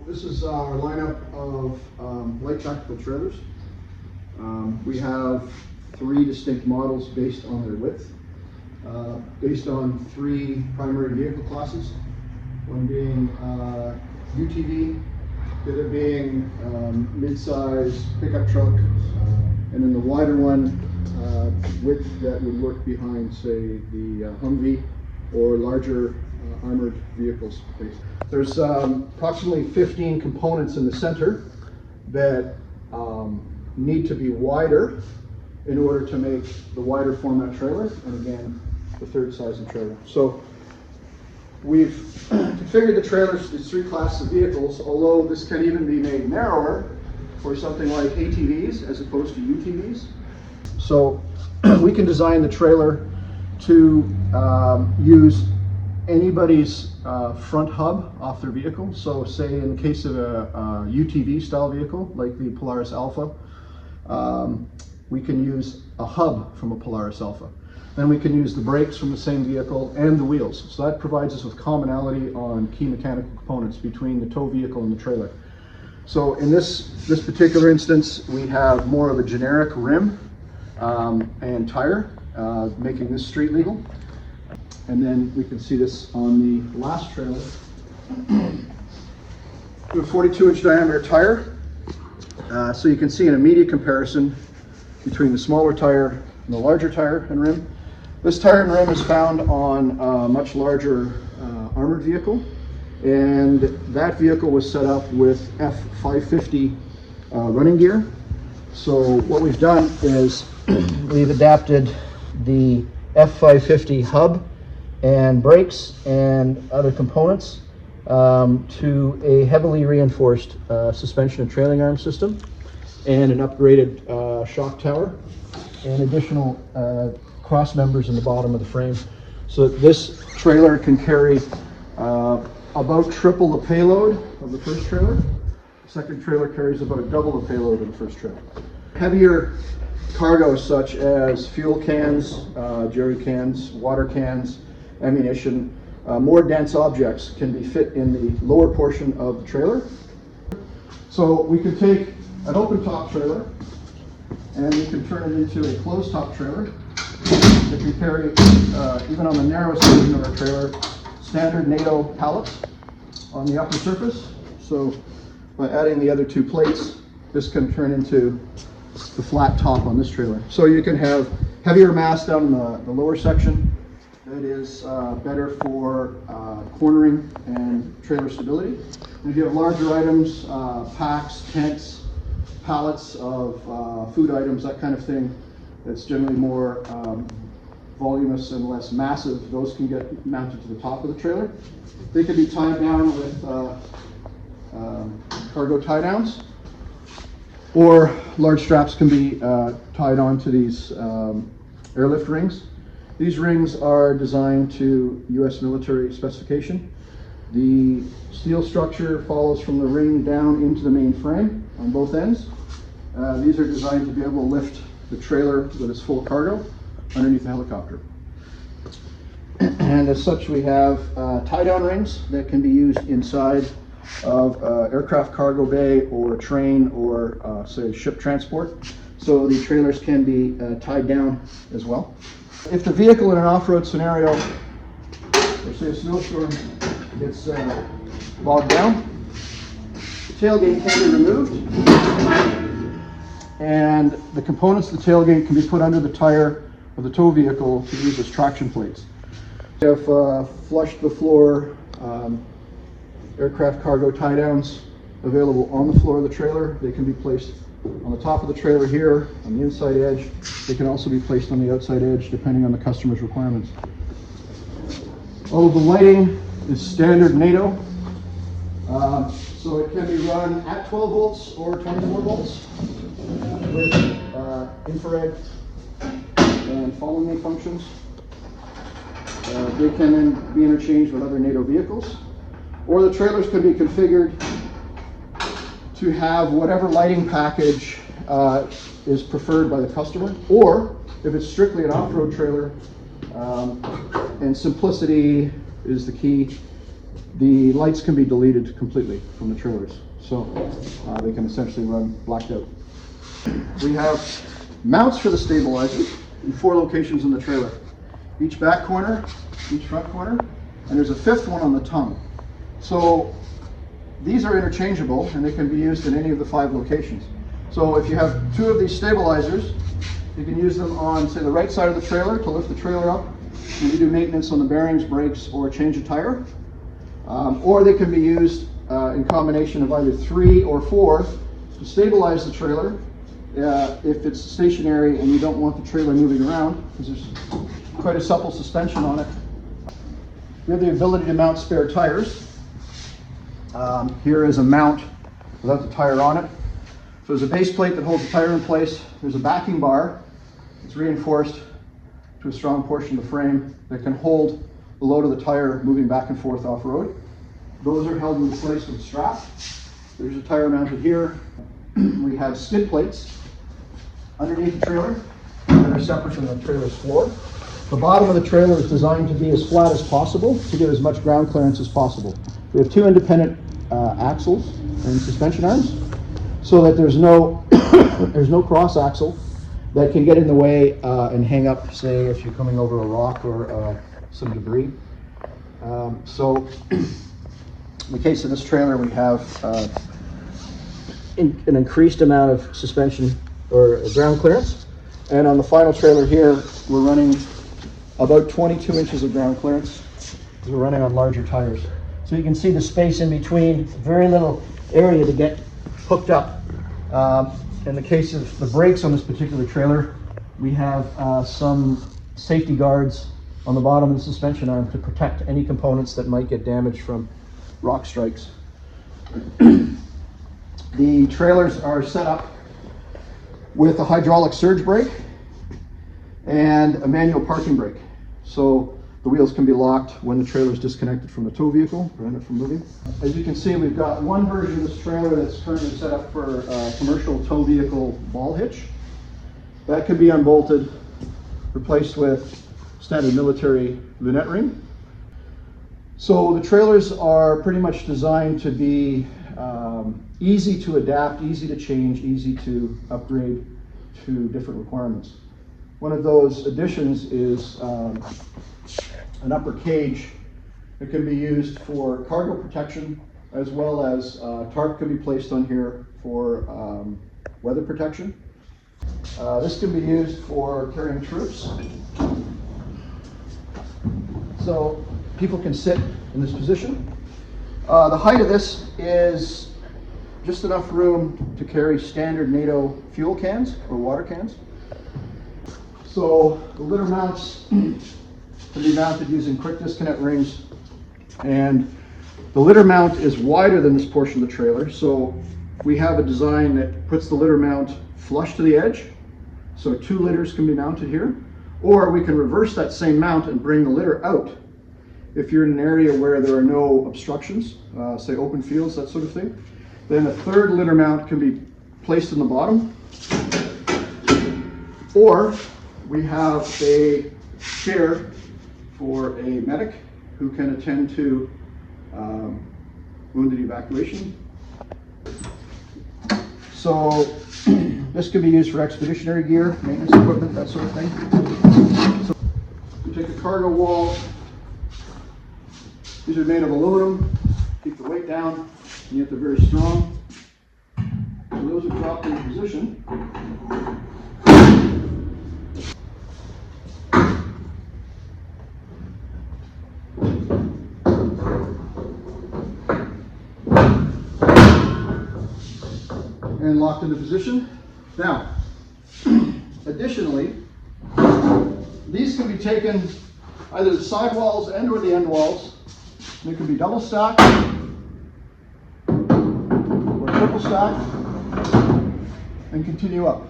This is our lineup of light tactical trailers. We have 3 distinct models based on their width, based on 3 primary vehicle classes, one being UTV, the other being mid-size pickup truck, and then the wider one width that would work behind, say, the Humvee or larger armored vehicles. There's approximately 15 components in the center that need to be wider in order to make the wider format trailer, and again, the third size of trailer. So we've configured the trailers to these 3 classes of vehicles, although this can even be made narrower for something like ATVs as opposed to UTVs. So we can design the trailer to use anybody's front hub off their vehicle. So say in the case of a UTV style vehicle like the Polaris Alpha, we can use a hub from a Polaris Alpha. Then we can use the brakes from the same vehicle and the wheels. So that provides us with commonality on key mechanical components between the tow vehicle and the trailer. So in this particular instance, we have more of a generic rim and tire, making this street legal. And then we can see this on the last trailer. We have a 42-inch diameter tire. So you can see an immediate comparison between the smaller tire and the larger tire and rim. This tire and rim is found on a much larger armored vehicle, and that vehicle was set up with F550 running gear. So what we've done is we've adapted the F550 hub and brakes and other components to a heavily reinforced suspension and trailing arm system, and an upgraded shock tower, and additional cross members in the bottom of the frame. So this trailer can carry about triple the payload of the first trailer. The second trailer carries about double the payload of the first trailer. Heavier cargo such as fuel cans, jerry cans, water cans, ammunition, more dense objects can be fit in the lower portion of the trailer. So we can take an open top trailer and we can turn it into a closed top trailer that can carry, even on the narrowest section of our trailer, standard NATO pallets on the upper surface. So by adding the other 2 plates, this can turn into the flat top on this trailer. So you can have heavier mass down in the lower section that is better for cornering and trailer stability. And if you have larger items, packs, tents, pallets of food items, that kind of thing, that's generally more voluminous and less massive, those can get mounted to the top of the trailer. They can be tied down with cargo tie downs, or large straps can be tied onto these airlift rings. These rings are designed to US military specification. The steel structure follows from the ring down into the main frame on both ends. These are designed to be able to lift the trailer with its full cargo underneath the helicopter. And as such, we have tie-down rings that can be used inside of aircraft cargo bay or train or say ship transport. So the trailers can be tied down as well. If the vehicle in an off-road scenario, or say a snowstorm, gets bogged down, the tailgate can be removed, and the components of the tailgate can be put under the tire of the tow vehicle to use as traction plates. We have flushed the floor aircraft cargo tie downs available on the floor of the trailer. They can be placed on the top of the trailer here, on the inside edge. They can also be placed on the outside edge depending on the customer's requirements. All of the lighting is standard NATO. So it can be run at 12 volts or 24 volts with infrared and follow me functions. They can then be interchanged with other NATO vehicles, or the trailers can be configured to have whatever lighting package is preferred by the customer, or if it's strictly an off-road trailer, and simplicity is the key, the lights can be deleted completely from the trailers. So they can essentially run blacked out. We have mounts for the stabilizers in 4 locations in the trailer. Each back corner, each front corner, and there's a 5th one on the tongue. So these are interchangeable and they can be used in any of the 5 locations. So if you have 2 of these stabilizers, you can use them on, say, the right side of the trailer to lift the trailer up and you do maintenance on the bearings, brakes, or change a tire. Or they can be used in combination of either 3 or 4 to stabilize the trailer if it's stationary and you don't want the trailer moving around, because there's quite a supple suspension on it. We have the ability to mount spare tires. Here is a mount without the tire on it. So there's a base plate that holds the tire in place. There's a backing bar. It's reinforced to a strong portion of the frame that can hold the load of the tire moving back and forth off-road. Those are held in place with a strap. There's a tire mounted here. We have skid plates underneath the trailer that are separate from the trailer's floor. The bottom of the trailer is designed to be as flat as possible to give as much ground clearance as possible. We have 2 independent axles and suspension arms so that there's no cross axle that can get in the way and hang up, say, if you're coming over a rock or some debris. So in the case of this trailer, we have an increased amount of suspension or ground clearance. And on the final trailer here, we're running about 22 inches of ground clearance because we're running on larger tires. So you can see the space in between, very little area to get hooked up. In the case of the brakes on this particular trailer, we have some safety guards on the bottom of the suspension arm to protect any components that might get damaged from rock strikes. The trailers are set up with a hydraulic surge brake and a manual parking brake. So the wheels can be locked when the trailer is disconnected from the tow vehicle, prevent it from moving. As you can see, we've got one version of this trailer that's currently set up for a commercial tow vehicle ball hitch. That can be unbolted, replaced with standard military lunette ring. So the trailers are pretty much designed to be easy to adapt, easy to change, easy to upgrade to different requirements. One of those additions is an upper cage that can be used for cargo protection, as well as tarp can be placed on here for weather protection. This can be used for carrying troops. So people can sit in this position. The height of this is just enough room to carry standard NATO fuel cans or water cans. So the litter mounts can be mounted using quick disconnect rings, and the litter mount is wider than this portion of the trailer, so we have a design that puts the litter mount flush to the edge, so 2 litters can be mounted here, or we can reverse that same mount and bring the litter out if you're in an area where there are no obstructions, say open fields, that sort of thing. Then a 3rd litter mount can be placed in the bottom, or we have a chair for a medic who can attend to wounded evacuation. So this can be used for expeditionary gear, maintenance equipment, that sort of thing. So we take a cargo wall. These are made of aluminum, keep the weight down, and yet they're very strong. So those are dropped into position. And locked into position. Now, additionally, these can be taken either the side walls and or the end walls. They can be double stacked or triple stacked and continue up.